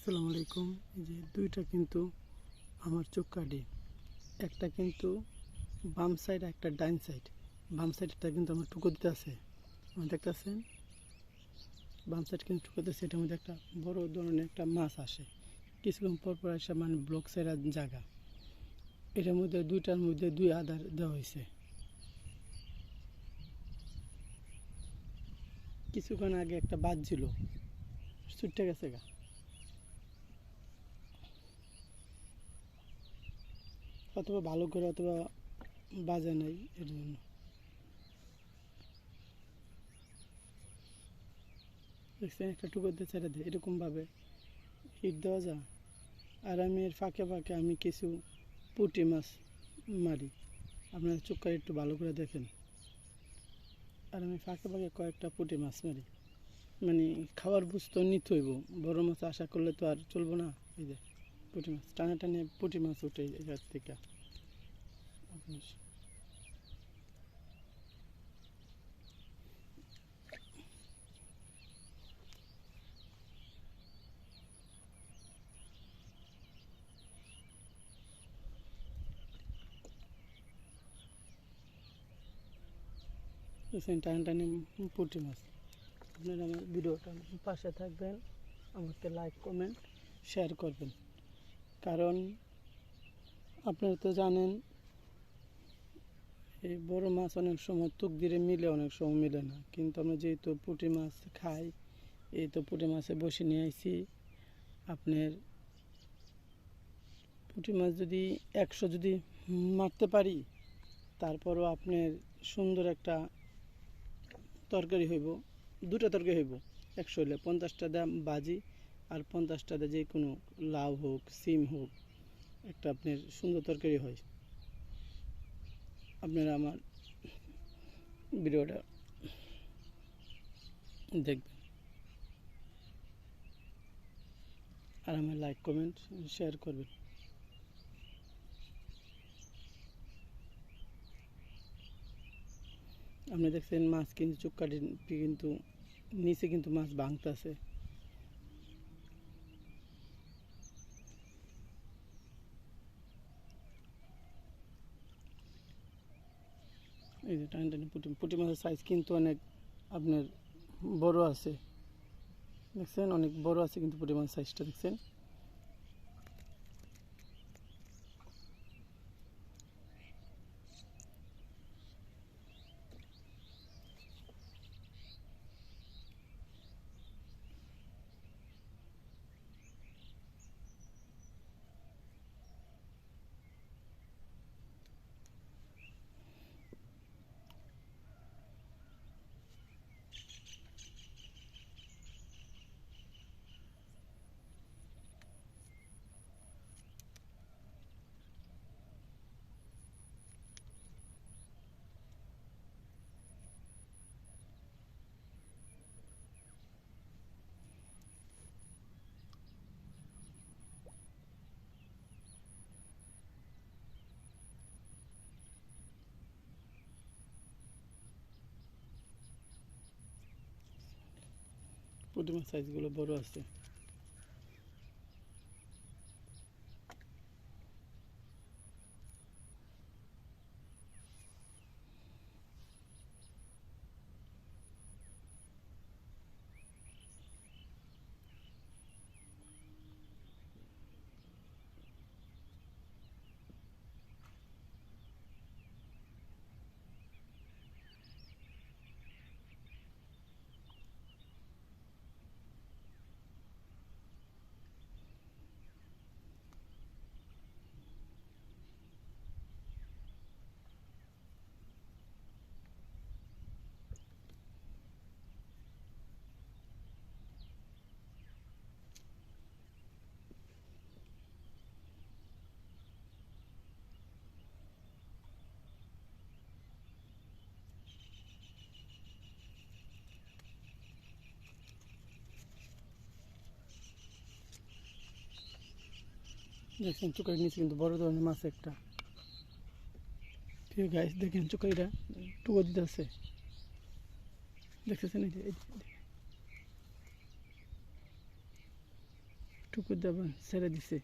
আসসালামু আলাইকুম। এই যে দুইটা কিন্তু আমার চোখ কাটি, একটা কিন্তু বাম সাইড, একটা ডাইন সাইড। বাম সাইডটা কিন্তু আমার টুকো দিতে আছে, আমার দেখতেছেন বাম সাইড কিন্তু টুকো দিতেছে। এটার মধ্যে একটা বড় ধরনের একটা মাছ আসে কিছুক্ষণ পর পর আসে, মানে ব্লক সাইড জায়গা। এটার মধ্যে দুইটার মধ্যে দুই আধার দেওয়া হয়েছে। কিছুক্ষণ আগে একটা বাজছিল, ছুটে গেছে গা। অথবা ভালো করে অথবা বাজে নাই, এর জন্য। দেখছেন একটা টুকর দিয়ে ছেড়ে দেয়, এরকমভাবে হিট দেওয়া যায়। আর আমি এর ফাঁকে ফাঁকে আমি কিছু পুঁটি মাছ মারি, আপনারা চোখ করে একটু ভালো করে দেখেন। আর আমি ফাঁকে ফাঁকে কয়েকটা পুঁটি মাছ মারি, মানে খাওয়ার বুঝতে নিতে হইব, বড় মাছ আশা করলে তো আর চলবো না। এই যে পুঁটি মাছ টানে টানে পুঁটি মাছ উঠে এখান থেকে আপনার। টানে টানে পুঁটি মাছ। আপনারা আমার ভিডিওটা পাশে থাকবেন, আমাকে লাইক কমেন্ট শেয়ার করবেন। কারণ আপনারা তো জানেন এই বড় মাছ অনেক সময় তুক দিয়ে মিলে, অনেক সময় মিলে না। কিন্তু আমরা যেহেতু পুঁটি মাছ খাই, এই তো পুঁটি মাছে বসে নিয়ে আইছি। আপনার পুঁটি মাছ যদি 100 যদি মারতে পারি, তারপরও আপনার সুন্দর একটা তরকারি হইব, দুটা তরকারি হইব। 100 হইলে 50টা দাম বাজি, আর 50টা যে কোনো লাউ হোক সিম হোক, একটা আপনার সুন্দর তরকারি হয়। আপনারা আমার ভিডিওটা দেখবেন আর আমার লাইক কমেন্ট শেয়ার করবেন। আপনি দেখছেন মাছ কিন্তু চোখ কাটি, কিন্তু নিচে কিন্তু মাছ ভাঙতেছে। এই যে টানি টানি পুঁটি মাছের সাইজ কিন্তু অনেক আপনার বড় আছে, দেখছেন অনেক বড় আছে কিন্তু পুঁটি মাছের সাইজটা দেখছেন। পুঁটি মাছ সাইজগুলো বড় আছে। দেখছেন চুকাই নিচে কিন্তু বড় ধরনের মাছ একটা। ঠিক গাইস, দেখেন চুকাইটা টুকো দিতে আছে, দেখতেছেন এই যে টুকু দেবেন ছেড়ে দিছে।